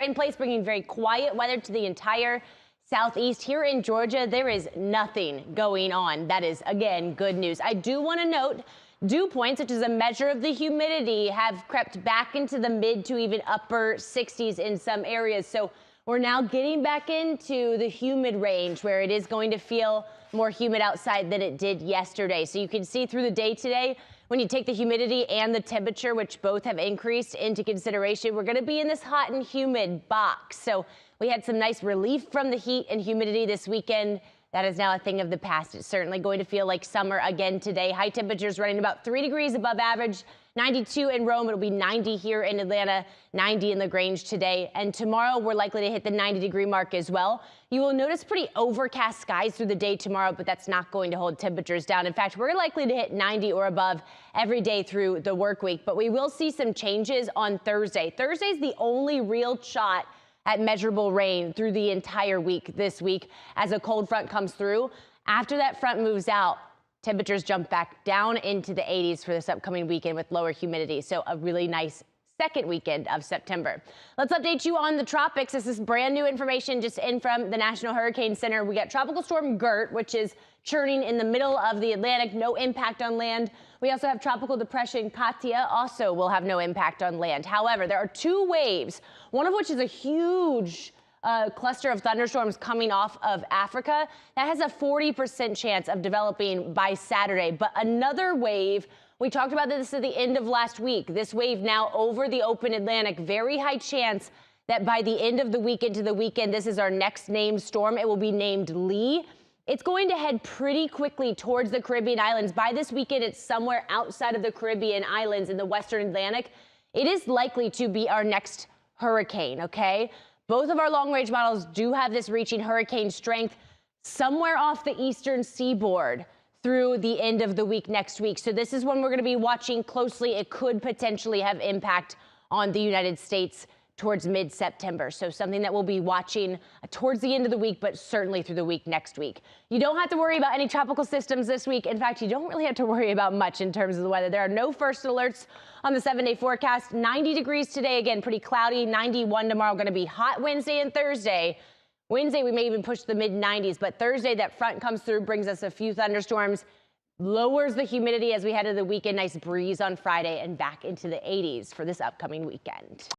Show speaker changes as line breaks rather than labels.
in place, bringing very quiet weather to the entire southeast. Here in Georgia, there is nothing going on. That is, again, good news. I do want to note dew points, which is a measure of the humidity, have crept back into the mid to even upper 60s in some areas. So we're now getting back into the humid range where it is going to feel more humid outside than it did yesterday. So you can see through the day today, when you take the humidity and the temperature, which both have increased into consideration, we're going to be in this hot and humid box. So we had some nice relief from the heat and humidity this weekend. That is now a thing of the past. It's certainly going to feel like summer again today. High temperatures running about 3 degrees above average. 92 in Rome. It'll be 90 here in Atlanta, 90 in LaGrange today. And tomorrow we're likely to hit the 90-degree mark as well. You will notice pretty overcast skies through the day tomorrow, but that's not going to hold temperatures down. In fact, we're likely to hit 90 or above every day through the work week. But we will see some changes on Thursday. Thursday's the only real shot at measurable rain through the entire week this week as a cold front comes through. After that front moves out, temperatures jump back down into the 80s for this upcoming weekend with lower humidity. So a really nice second weekend of September. Let's update you on the tropics. This is brand new information just in from the National Hurricane Center. We got Tropical Storm Gert, which is churning in the middle of the Atlantic, no impact on land. We also have Tropical Depression Katia, also will have no impact on land. However, there are two waves, one of which is a huge cluster of thunderstorms coming off of Africa. That has a 40% chance of developing by Saturday. But another wave, we talked about this at the end of last week. This wave now over the open Atlantic, very high chance that by the end of the week into the weekend, this is our next named storm. It will be named Lee. It's going to head pretty quickly towards the Caribbean islands. By this weekend, it's somewhere outside of the Caribbean islands in the Western Atlantic. It is likely to be our next hurricane, okay? Both of our long-range models do have this reaching hurricane strength somewhere off the eastern seaboard through the end of the week next week. So this is one we're going to be watching closely. It could potentially have impact on the United States towards mid-September. So something that we'll be watching towards the end of the week, but certainly through the week next week. You don't have to worry about any tropical systems this week. In fact, you don't really have to worry about much in terms of the weather. There are no first alerts on the 7-day forecast. 90 degrees today, again, pretty cloudy. 91 tomorrow, going to be hot Wednesday and Thursday. Wednesday, we may even push the mid-90s, but Thursday, that front comes through, brings us a few thunderstorms, lowers the humidity as we head into the weekend. Nice breeze on Friday and back into the 80s for this upcoming weekend.